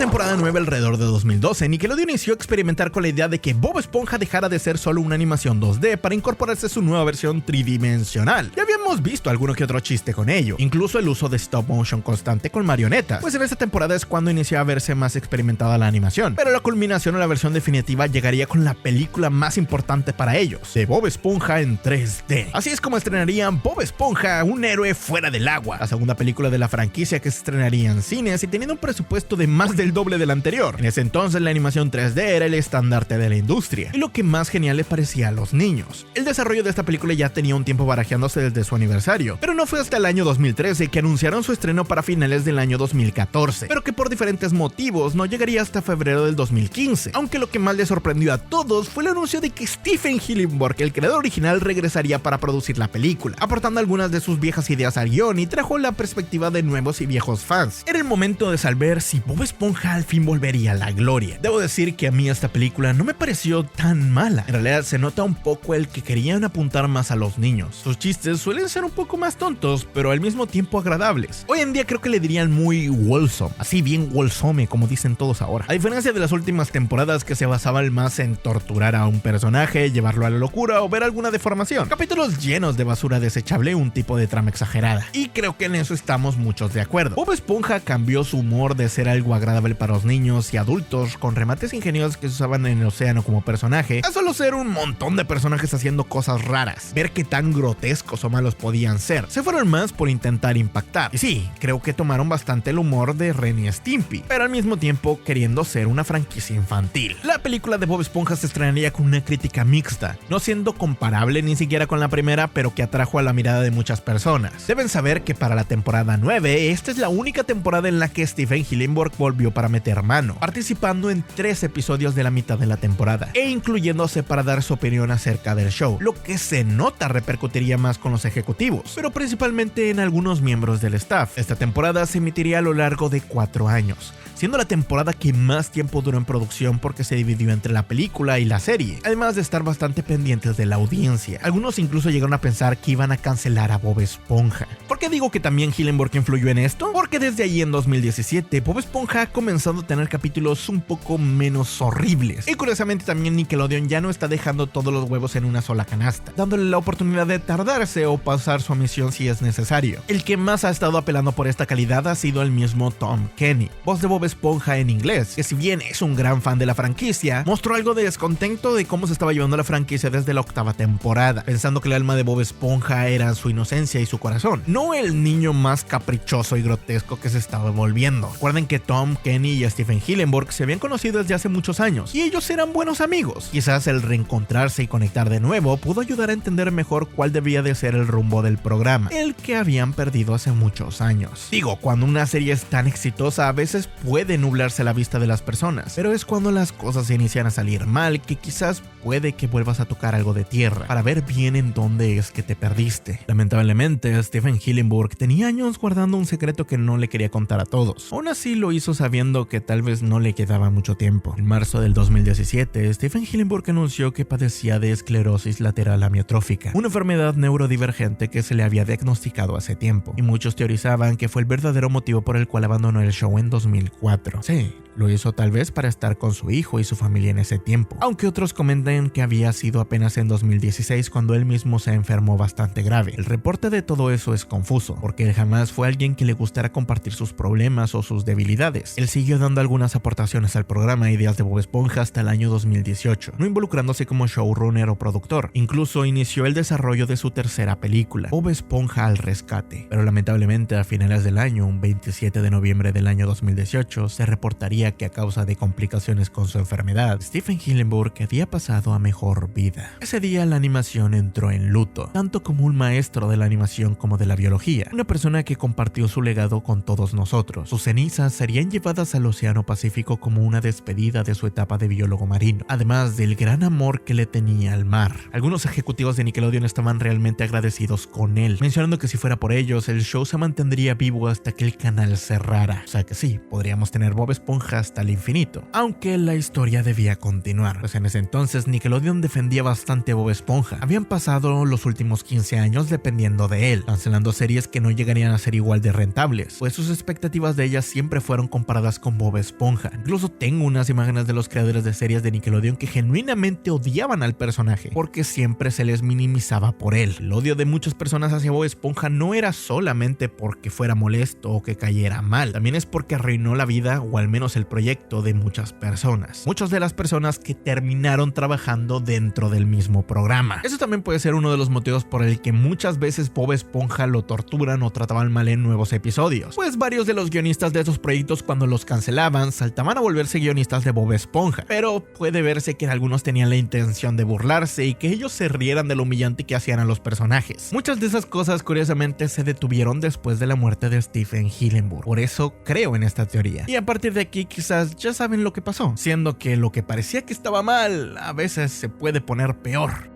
Temporada 9, alrededor de 2012, Nickelodeon inició a experimentar con la idea de que Bob Esponja dejara de ser solo una animación 2D para incorporarse a su nueva versión tridimensional. Ya habíamos visto alguno que otro chiste con ello, incluso el uso de stop motion constante con marionetas, pues en esta temporada es cuando inició a verse más experimentada la animación, pero la culminación o la versión definitiva llegaría con la película más importante para ellos, de Bob Esponja en 3D. Así es como estrenarían Bob Esponja, un héroe fuera del agua, la segunda película de la franquicia que se estrenaría en cines y teniendo un presupuesto de más del doble del anterior. En ese entonces la animación 3D era el estandarte de la industria, y lo que más genial le parecía a los niños. El desarrollo de esta película ya tenía un tiempo barajeándose desde su aniversario, pero no fue hasta el año 2013 que anunciaron su estreno para finales del año 2014, pero que por diferentes motivos no llegaría hasta febrero del 2015, aunque lo que más les sorprendió a todos fue el anuncio de que Stephen Hillenburg, el creador original, regresaría para producir la película, aportando algunas de sus viejas ideas al guión y trajo la perspectiva de nuevos y viejos fans. Era el momento de saber si Bob Esponja al fin volvería a la gloria. Debo decir que a mí esta película no me pareció tan mala. En realidad se nota un poco el que querían apuntar más a los niños. Sus chistes suelen ser un poco más tontos, pero al mismo tiempo agradables. Hoy en día creo que le dirían muy wholesome, así bien wholesome como dicen todos ahora. A diferencia de las últimas temporadas que se basaban más en torturar a un personaje, llevarlo a la locura o ver alguna deformación. Capítulos llenos de basura desechable, un tipo de trama exagerada. Y creo que en eso estamos muchos de acuerdo. Bob Esponja cambió su humor de ser algo agradable para los niños niños y adultos con remates ingeniosos que se usaban en el océano como personaje, a solo ser un montón de personajes haciendo cosas raras, ver qué tan grotescos o malos podían ser. Se fueron más por intentar impactar. Y sí, creo que tomaron bastante el humor de Ren y Stimpy, pero al mismo tiempo queriendo ser una franquicia infantil. La película de Bob Esponja se estrenaría con una crítica mixta, no siendo comparable ni siquiera con la primera, pero que atrajo a la mirada de muchas personas. Deben saber que para la temporada 9, esta es la única temporada en la que Stephen Hillenburg volvió para meter mano, participando en 3 episodios de la mitad de la temporada, e incluyéndose para dar su opinión acerca del show, lo que se nota repercutiría más con los ejecutivos, pero principalmente en algunos miembros del staff. Esta temporada se emitiría a lo largo de 4 años, siendo la temporada que más tiempo duró en producción porque se dividió entre la película y la serie, además de estar bastante pendientes de la audiencia. Algunos incluso llegaron a pensar que iban a cancelar a Bob Esponja. ¿Por qué digo que también Hillenburg influyó en esto? Porque desde allí en 2017, Bob Esponja ha comenzado a tener capítulos un poco menos horribles. Y curiosamente también Nickelodeon ya no está dejando todos los huevos en una sola canasta, dándole la oportunidad de tardarse o pasar su misión si es necesario. El que más ha estado apelando por esta calidad ha sido el mismo Tom Kenny, voz de Bob Esponja en inglés, que si bien es un gran fan de la franquicia, mostró algo de descontento de cómo se estaba llevando la franquicia desde la 8ª temporada, pensando que el alma de Bob Esponja era su inocencia y su corazón, no el niño más caprichoso y grotesco que se estaba volviendo. Recuerden que Tom Kenny y Stephen Hillenburg se habían conocido desde hace muchos años y ellos eran buenos amigos. Quizás el reencontrarse y conectar de nuevo pudo ayudar a entender mejor cuál debía de ser el rumbo del programa, el que habían perdido hace muchos años. Digo, cuando una serie es tan exitosa a veces puede nublarse la vista de las personas, pero es cuando las cosas inician a salir mal que quizás puede que vuelvas a tocar algo de tierra para ver bien en dónde es que te perdiste. Lamentablemente, Stephen Hillenburg tenía años guardando un secreto que no le quería contar a todos. Aún así lo hizo sabiendo que tal vez no le quedaba mucho tiempo. En marzo del 2017, Stephen Hillenburg anunció que padecía de esclerosis lateral amiotrófica, una enfermedad neurodivergente que se le había diagnosticado hace tiempo, y muchos teorizaban que fue el verdadero motivo por el cual abandonó el show en 2004. Sí, lo hizo tal vez para estar con su hijo y su familia en ese tiempo, aunque otros comentan que había sido apenas en 2016 cuando él mismo se enfermó bastante grave. El reporte de todo eso es confuso, porque él jamás fue alguien que le gustara compartir sus problemas o sus debilidades. Él siguió dando algunas aportaciones al programa Ideas de Bob Esponja hasta el año 2018, no involucrándose como showrunner o productor. Incluso inició el desarrollo de su tercera película, Bob Esponja al rescate, pero lamentablemente a finales del año, un 27 de noviembre del año 2018, se reportaría que a causa de complicaciones con su enfermedad, Stephen Hillenburg había pasado a mejor vida. Ese día la animación entró en luto, tanto como un maestro de la animación como de la biología, una persona que compartió su legado con todos nosotros. Sus cenizas serían llevadas al Océano Pacífico como una despedida de su etapa de biólogo marino, además del gran amor que le tenía al mar. Algunos ejecutivos de Nickelodeon estaban realmente agradecidos con él, mencionando que si fuera por ellos, el show se mantendría vivo hasta que el canal cerrara. O sea que sí, podríamos tener Bob Esponja hasta el infinito, aunque la historia debía continuar, pues en ese entonces Nickelodeon defendía bastante a Bob Esponja. Habían pasado los últimos 15 años dependiendo de él, cancelando series que no llegarían a ser igual de rentables, pues sus expectativas de ellas siempre fueron comparadas con Bob Esponja. Incluso tengo unas imágenes de los creadores de series de Nickelodeon que genuinamente odiaban al personaje, porque siempre se les minimizaba por él. El odio de muchas personas hacia Bob Esponja no era solamente porque fuera molesto o que cayera mal, también es porque arruinó la vida o al menos el proyecto de muchas personas. Muchas de las personas que terminaron trabajando dentro del mismo programa. Eso también puede ser uno de los motivos por el que muchas veces Bob Esponja lo torturan o trataban mal en nuevos episodios, pues varios de los guionistas de esos proyectos cuando los cancelaban saltaban a volverse guionistas de Bob Esponja, pero puede verse que algunos tenían la intención de burlarse y que ellos se rieran de lo humillante que hacían a los personajes. Muchas de esas cosas curiosamente se detuvieron después de la muerte de Stephen Hillenburg, por eso creo en esta teoría, y a partir de aquí quizás ya saben lo que pasó, siendo que lo que parecía que estaba mal a veces se puede poner peor.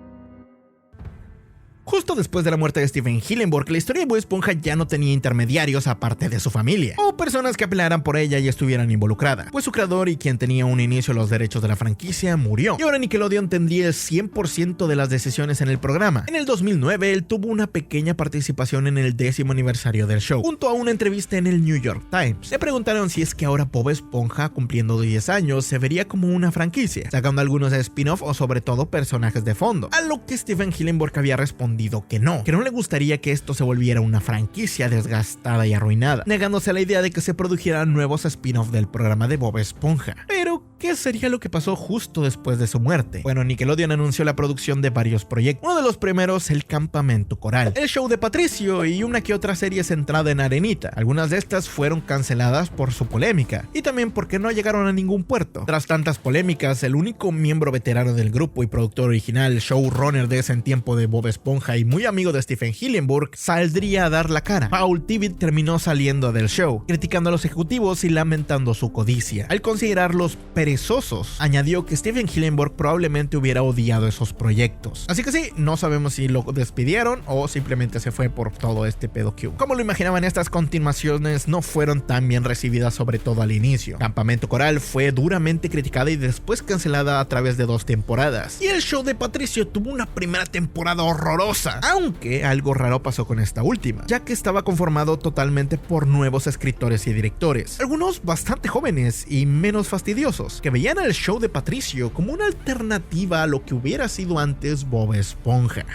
Justo después de la muerte de Stephen Hillenburg, la historia de Bob Esponja ya no tenía intermediarios aparte de su familia, o personas que apelaran por ella y estuvieran involucradas, pues su creador y quien tenía un inicio a los derechos de la franquicia murió, y ahora Nickelodeon tendría el 100% de las decisiones en el programa. En el 2009, él tuvo una pequeña participación en el 10º aniversario del show, junto a una entrevista en el New York Times. Le preguntaron si es que ahora Bob Esponja, cumpliendo 10 años, se vería como una franquicia, sacando algunos spin-off o sobre todo personajes de fondo, a lo que Stephen Hillenburg había respondido respondido que no le gustaría que esto se volviera una franquicia desgastada y arruinada, negándose a la idea de que se produjeran nuevos spin-off del programa de Bob Esponja. Pero, ¿qué sería lo que pasó justo después de su muerte? Bueno, Nickelodeon anunció la producción de varios proyectos. Uno de los primeros, El Campamento Coral, el show de Patricio y una que otra serie centrada en Arenita. Algunas de estas fueron canceladas por su polémica y también porque no llegaron a ningún puerto. Tras tantas polémicas, el único miembro veterano del grupo y productor original, showrunner de ese en tiempo de Bob Esponja y muy amigo de Stephen Hillenburg, saldría a dar la cara. Paul Tibbitt terminó saliendo del show, criticando a los ejecutivos y lamentando su codicia. Al considerarlos perezosos, añadió que Stephen Hillenburg probablemente hubiera odiado esos proyectos. Así que sí, no sabemos si lo despidieron o simplemente se fue por todo este pedo que hubo. Como lo imaginaban, estas continuaciones no fueron tan bien recibidas, sobre todo al inicio. Campamento Coral fue duramente criticada y después cancelada a través de 2 temporadas. Y el show de Patricio tuvo una primera temporada horrorosa, aunque algo raro pasó con esta última, ya que estaba conformado totalmente por nuevos escritores y directores, algunos bastante jóvenes y menos fastidiosos, que veían al show de Patricio como una alternativa a lo que hubiera sido antes Bob Esponja.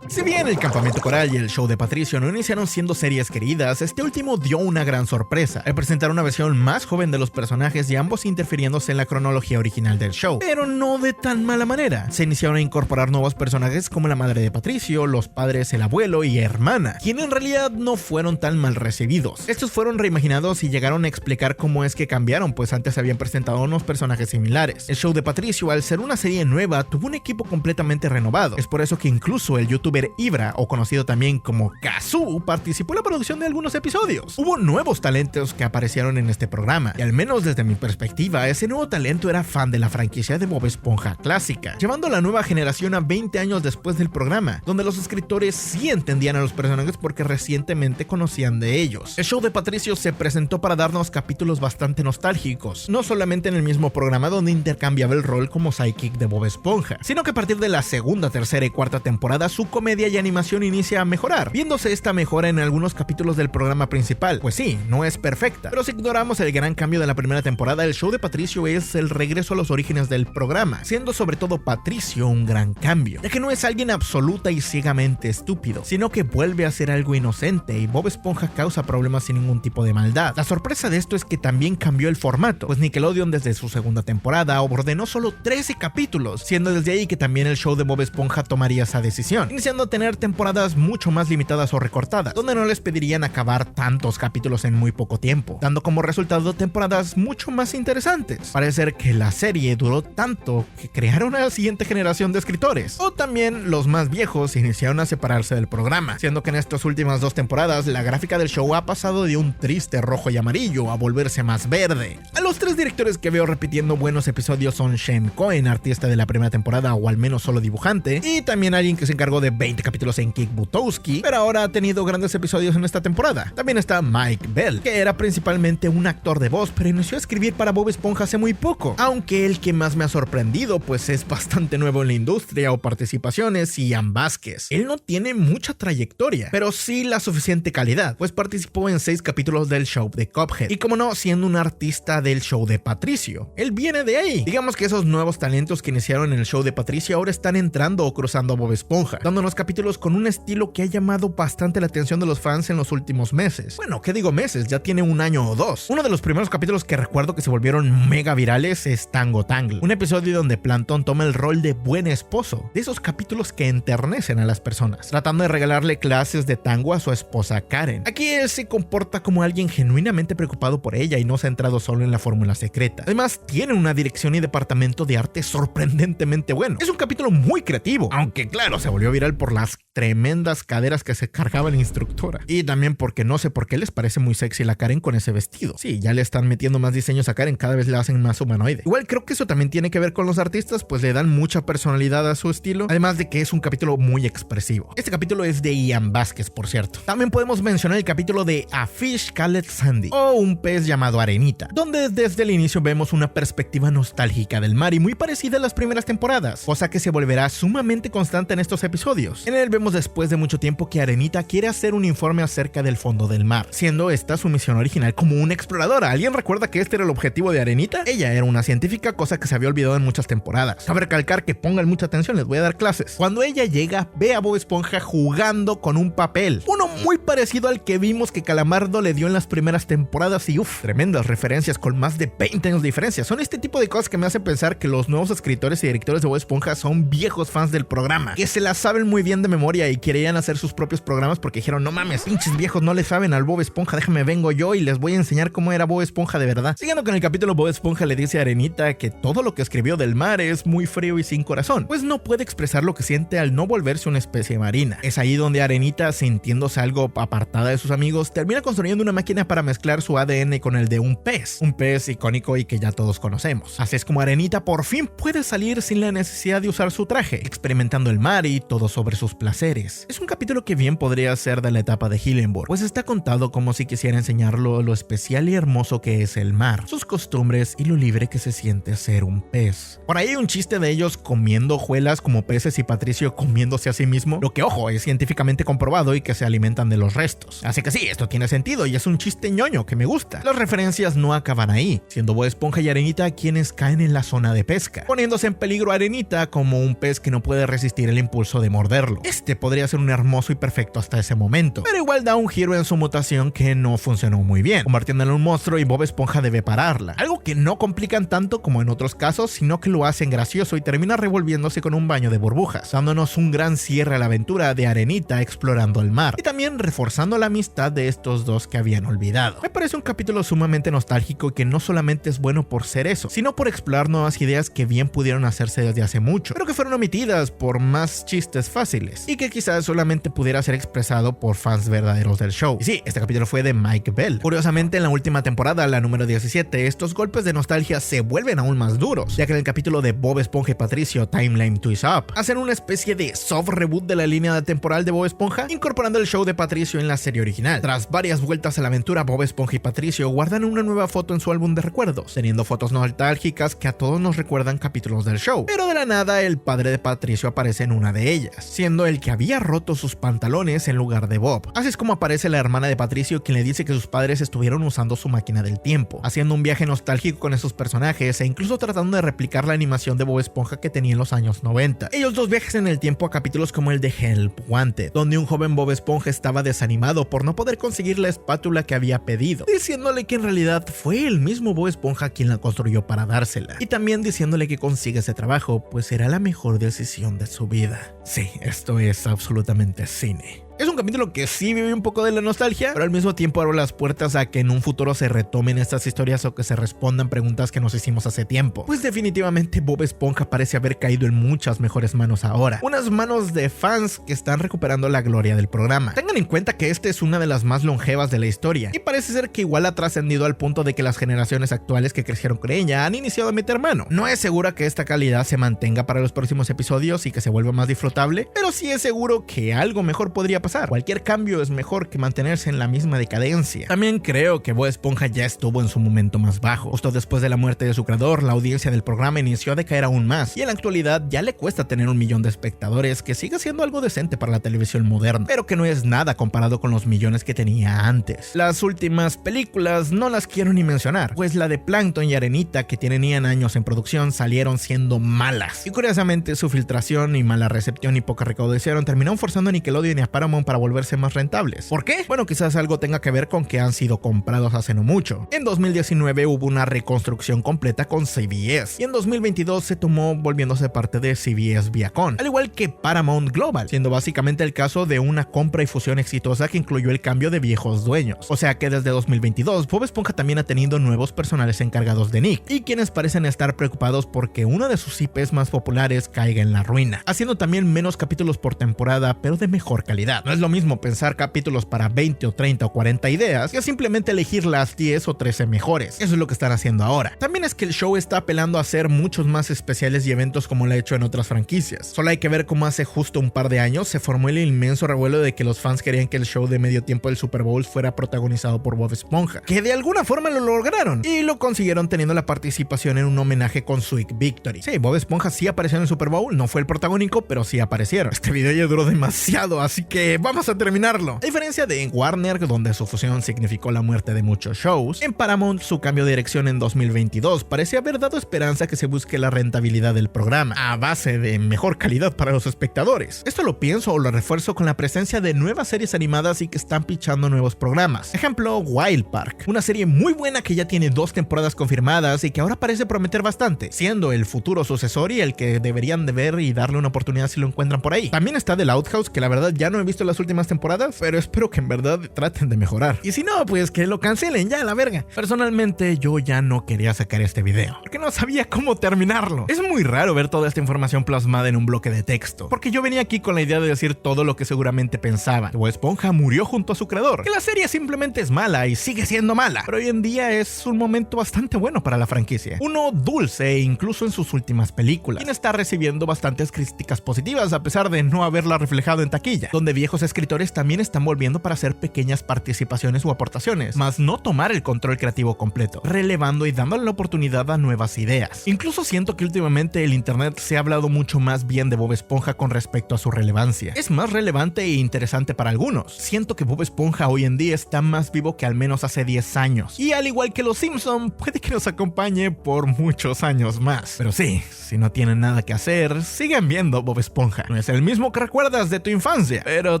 Si bien El Campamento Coral y el show de Patricio no iniciaron siendo series queridas, este último dio una gran sorpresa al presentar una versión más joven de los personajes y ambos interfiriéndose en la cronología original del show, pero no de tan mala manera. Se iniciaron a incorporar nuevos personajes como la madre de Patricio, los padres, el abuelo y hermana, quienes en realidad no fueron tan mal recibidos. Estos fueron reimaginados y llegaron a explicar cómo es que cambiaron, pues antes habían presentado unos personajes similares. El show de Patricio, al ser una serie nueva, tuvo un equipo completamente renovado. Es por eso que incluso el youtuber Ibra, o conocido también como Kazoo, participó en la producción de algunos episodios. Hubo nuevos talentos que aparecieron en este programa, y al menos desde mi perspectiva, ese nuevo talento era fan de la franquicia de Bob Esponja clásica, llevando a la nueva generación a 20 años después del programa, donde los escritores sí entendían a los personajes porque recientemente conocían de ellos. El show de Patricio se presentó para darnos capítulos bastante nostálgicos, no solamente en el mismo programa donde intercambiaba el rol como sidekick de Bob Esponja, sino que a partir de la segunda, tercera y cuarta temporada su comedia y animación inicia a mejorar, viéndose esta mejora en algunos capítulos del programa principal. Pues sí, no es perfecta, pero si ignoramos el gran cambio de la primera temporada, el show de Patricio es el regreso a los orígenes del programa, siendo sobre todo Patricio un gran cambio, ya que no es alguien absoluta y ciegamente estúpido, sino que vuelve a ser algo inocente y Bob Esponja causa problemas sin ningún tipo de maldad. La sorpresa de esto es que también cambió el formato, pues Nickelodeon desde su segunda temporada ordenó solo 13 capítulos, siendo desde ahí que también el show de Bob Esponja tomaría esa decisión, iniciando a tener temporadas mucho más limitadas o recortadas, donde no les pedirían acabar tantos capítulos en muy poco tiempo, dando como resultado temporadas mucho más interesantes. Parece ser que la serie duró tanto que crearon a la siguiente generación de escritores, o también los más viejos iniciaron a separarse del programa, siendo que en estas últimas 2 temporadas la gráfica del show ha pasado de un triste rojo y amarillo a volverse más verde. A los 3 directores que veo repitiendo buenos episodios son Shane Cohen, artista de la primera temporada o al menos solo dibujante, y también alguien que se encargó de 20 capítulos en Kick Buttowski, pero ahora ha tenido grandes episodios en esta temporada. También está Mike Bell, que era principalmente un actor de voz, pero inició a escribir para Bob Esponja hace muy poco, aunque el que más me ha sorprendido pues es bastante nuevo en la industria o participaciones, Ian Vázquez. Él no tiene mucha trayectoria, pero sí la suficiente calidad, pues participó en 6 capítulos del show de Cuphead, y como no, siendo un artista del show de Patricio. Él viene de ahí. Digamos que esos nuevos talentos que iniciaron en el show de Patricio ahora están entrando o cruzando a Bob Esponja, dándonos capítulos con un estilo que ha llamado bastante la atención de los fans en los últimos meses. Bueno, ¿qué digo meses? Ya tiene 1 año o 2. Uno de los primeros capítulos que recuerdo que se volvieron mega virales es Tango Tangle, un episodio donde Plankton toma el rol de buen esposo, de esos capítulos que enternecen a las personas, tratando de regalarle clases de tango a su esposa Karen. Aquí él se comporta como alguien genuinamente preocupado por ella y no centrado solo en la fórmula secreta. Además, tiene una dirección y departamento de arte sorprendentemente bueno. Es un capítulo muy creativo, aunque claro, se volvió viral por las tremendas caderas que se cargaba la instructora, y también porque no sé por qué les parece muy sexy la Karen con ese vestido. Sí, ya le están metiendo más diseños a Karen, cada vez le hacen más humanoide. Igual creo que eso también tiene que ver con los artistas, pues le dan mucha personalidad a su estilo, además de que es un capítulo muy expresivo. Este capítulo es de Ian Vázquez, por cierto. También podemos mencionar el capítulo de A Fish Called Sandy, o un pez llamado Arenita, donde desde el inicio vemos una perspectiva nostálgica del mar y muy parecida a las primeras temporadas, cosa que se volverá sumamente constante en estos episodios. En él vemos después de mucho tiempo que Arenita quiere hacer un informe acerca del fondo del mar, siendo esta su misión original como una exploradora. ¿Alguien recuerda que este era el objetivo de Arenita? Ella era una científica, cosa que se había olvidado en muchas temporadas. Cabe recalcar que pongan mucha atención, les voy a dar clases. Cuando ella llega, ve a Bob Esponja jugando con un papel, uno muy parecido al que vimos que Calamardo le dio en las primeras temporadas, y tremendas referencias con más de 20 años de diferencia. Son este tipo de cosas que me hacen pensar que los nuevos escritores y directores de Bob Esponja son viejos fans del programa, que se la saben muy bien de memoria y querían hacer sus propios programas porque dijeron: no mames, pinches viejos no le saben al Bob Esponja, déjame vengo yo y les voy a enseñar cómo era Bob Esponja de verdad. Siguiendo con el capítulo, Bob Esponja le dice a Arenita que todo lo que escribió del mar es muy frío y sin corazón, pues no puede expresar lo que siente al no volverse una especie marina. Es ahí donde Arenita, sintiéndose algo apartada de sus amigos, termina construyendo una máquina para mezclar su ADN con el de un pez icónico y que ya todos conocemos. Así es como Arenita por fin puede salir sin la necesidad de usar su traje, experimentando el mar y todo sobre sus placeres. Es un capítulo que bien podría ser de la etapa de Hillenburg, pues está contado como si quisiera enseñarlo lo especial y hermoso que es el mar, sus costumbres y lo libre que se siente ser un pez. Por ahí hay un chiste de ellos comiendo hojuelas como peces y Patricio comiéndose a sí mismo, lo que, ojo, es científicamente comprobado y que se alimentan de los restos. Así que sí, esto tiene sentido y es un chiste ñoño que me gusta. Las referencias no acaban ahí, siendo Bob Esponja y Arenita quienes caen en la zona de pesca, poniéndose en peligro a Arenita como un pez que no puede resistir el impulso de morderlo. Este podría ser un hermoso y perfecto hasta ese momento, pero igual da un giro en su mutación que no funcionó muy bien, convirtiéndola en un monstruo y Bob Esponja debe pararla. Algo que no complican tanto como en otros casos, sino que lo hacen gracioso y termina revolviéndose con un baño de burbujas, dándonos un gran cierre a la aventura de Arenita explorando el mar y también reforzando la amistad de estos dos que habían olvidado. Me parece un capítulo sumamente nostálgico y que no solamente es bueno por ser eso, sino por explorar nuevas ideas que bien pudieron hacerse desde hace mucho, pero que fueron omitidas por más chistes fáciles y que quizás solamente pudiera ser expresado por fans verdaderos del show. Y sí, este capítulo fue de Mike Bell. Curiosamente, en la última temporada, la número 17, estos golpes de nostalgia se vuelven aún más duros, ya que en el capítulo de Bob Esponja y Patricio, Timeline Twist Up, hacen una especie de soft reboot de la línea temporal de Bob Esponja, incorporando el show de Patricio en la serie original. Tras varias vueltas a la aventura, Bob Esponja y Patricio guardan una nueva foto en su álbum de recuerdos, teniendo fotos nostálgicas que a todos nos recuerdan capítulos del show, pero de la nada el padre de Patricio aparece en una de ellas, siendo el que había roto sus pantalones en lugar de Bob. Así es como aparece la hermana de Patricio, quien le dice que sus padres estuvieron usando su máquina del tiempo, haciendo un viaje nostálgico con esos personajes e incluso tratando de replicar la animación de Bob Esponja que tenía en los años 90. Ellos dos viajes en el tiempo a capítulos como el de Help Wanted, donde un joven Bob Esponja estaba desanimado por no poder conseguir la espátula que había pedido, diciéndole que en realidad fue el mismo Bob Esponja quien la construyó para dársela, y también diciéndole que consiga ese trabajo, pues será la mejor decisión de su vida. Sí, esto es absolutamente cine. Es un capítulo que sí vive un poco de la nostalgia, pero al mismo tiempo abre las puertas a que en un futuro se retomen estas historias o que se respondan preguntas que nos hicimos hace tiempo. Pues definitivamente Bob Esponja parece haber caído en muchas mejores manos ahora. Unas manos de fans que están recuperando la gloria del programa. Tengan en cuenta que esta es una de las más longevas de la historia, y parece ser que igual ha trascendido al punto de que las generaciones actuales que crecieron con ella han iniciado a meter mano. No es segura que esta calidad se mantenga para los próximos episodios y que se vuelva más disfrutable, pero sí es seguro que algo mejor podría pasar. Cualquier cambio es mejor que mantenerse en la misma decadencia. También creo que Bob Esponja ya estuvo en su momento más bajo. Justo después de la muerte de su creador, la audiencia del programa inició a decaer aún más, y en la actualidad ya le cuesta tener 1 millón de espectadores, que sigue siendo algo decente para la televisión moderna, pero que no es nada comparado con los millones que tenía antes. Las últimas películas no las quiero ni mencionar, pues la de Plankton y Arenita, que tenían años en producción, salieron siendo malas, y curiosamente su filtración y mala recepción y poca recaudación terminaron forzando a Nickelodeon y a Paramount para volverse más rentables. ¿Por qué? Bueno, quizás algo tenga que ver con que han sido comprados hace no mucho. En 2019 hubo una reconstrucción completa con CBS, y en 2022 se tomó volviéndose parte de CBS Viacom, al igual que Paramount Global, siendo básicamente el caso de una compra y fusión exitosa que incluyó el cambio de viejos dueños. O sea que desde 2022 Bob Esponja también ha tenido nuevos personales encargados de Nick, y quienes parecen estar preocupados porque uno de sus IPs más populares caiga en la ruina, haciendo también menos capítulos por temporada, pero de mejor calidad. No es lo mismo pensar capítulos para 20 o 30 o 40 ideas que simplemente elegir las 10 o 13 mejores. Eso es lo que están haciendo ahora. También es que el show está apelando a hacer muchos más especiales y eventos como lo ha hecho en otras franquicias. Solo hay que ver cómo hace justo un par de años se formó el inmenso revuelo de que los fans querían que el show de medio tiempo del Super Bowl fuera protagonizado por Bob Esponja, que de alguna forma lo lograron y lo consiguieron teniendo la participación en un homenaje con Sweet Victory. Sí, Bob Esponja sí apareció en el Super Bowl, no fue el protagónico, pero sí aparecieron. Este video ya duró demasiado, así que vamos a terminarlo. A diferencia de en Warner, donde su fusión significó la muerte de muchos shows, en Paramount su cambio de dirección en 2022 parece haber dado esperanza que se busque la rentabilidad del programa, a base de mejor calidad para los espectadores. Esto lo pienso o lo refuerzo con la presencia de nuevas series animadas y que están pichando nuevos programas. Ejemplo, Wild Park, una serie muy buena que ya tiene 2 temporadas confirmadas y que ahora parece prometer bastante, siendo el futuro sucesor y el que deberían de ver y darle una oportunidad si lo encuentran por ahí. También está The Outhouse, que la verdad ya no he visto las últimas temporadas, pero espero que en verdad traten de mejorar. Y si no, pues que lo cancelen ya, la verga. Personalmente, yo ya no quería sacar este video, porque no sabía cómo terminarlo. Es muy raro ver toda esta información plasmada en un bloque de texto, porque yo venía aquí con la idea de decir todo lo que seguramente pensaba. Bob Esponja murió junto a su creador, que la serie simplemente es mala y sigue siendo mala, pero hoy en día es un momento bastante bueno para la franquicia. Uno dulce incluso en sus últimas películas, quien está recibiendo bastantes críticas positivas a pesar de no haberla reflejado en taquilla, donde viejos escritores también están volviendo para hacer pequeñas participaciones o aportaciones, más no tomar el control creativo completo, relevando y dándole la oportunidad a nuevas ideas. Incluso siento que últimamente el internet se ha hablado mucho más bien de Bob Esponja con respecto a su relevancia. Es más relevante e interesante para algunos. Siento que Bob Esponja hoy en día está más vivo que al menos hace 10 años. Y al igual que los Simpson, puede que nos acompañe por muchos años más. Pero sí, si no tienen nada que hacer, sigan viendo Bob Esponja. No es el mismo que recuerdas de tu infancia, pero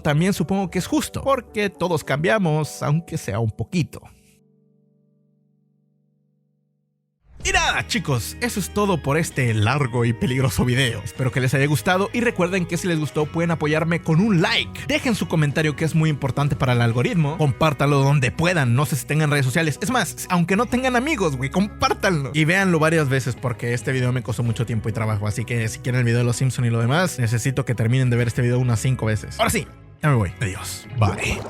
también supongo que es justo, porque todos cambiamos, aunque sea un poquito. Y nada, chicos, eso es todo por este largo y peligroso video. Espero que les haya gustado y recuerden que si les gustó pueden apoyarme con un like. Dejen su comentario, que es muy importante para el algoritmo. Compártanlo donde puedan, no sé si tengan redes sociales. Es más, aunque no tengan amigos, güey, compártanlo. Y véanlo varias veces porque este video me costó mucho tiempo y trabajo. Así que si quieren el video de los Simpsons y lo demás, necesito que terminen de ver este video unas 5 veces. Ahora sí, ya me voy. Adiós. Bye.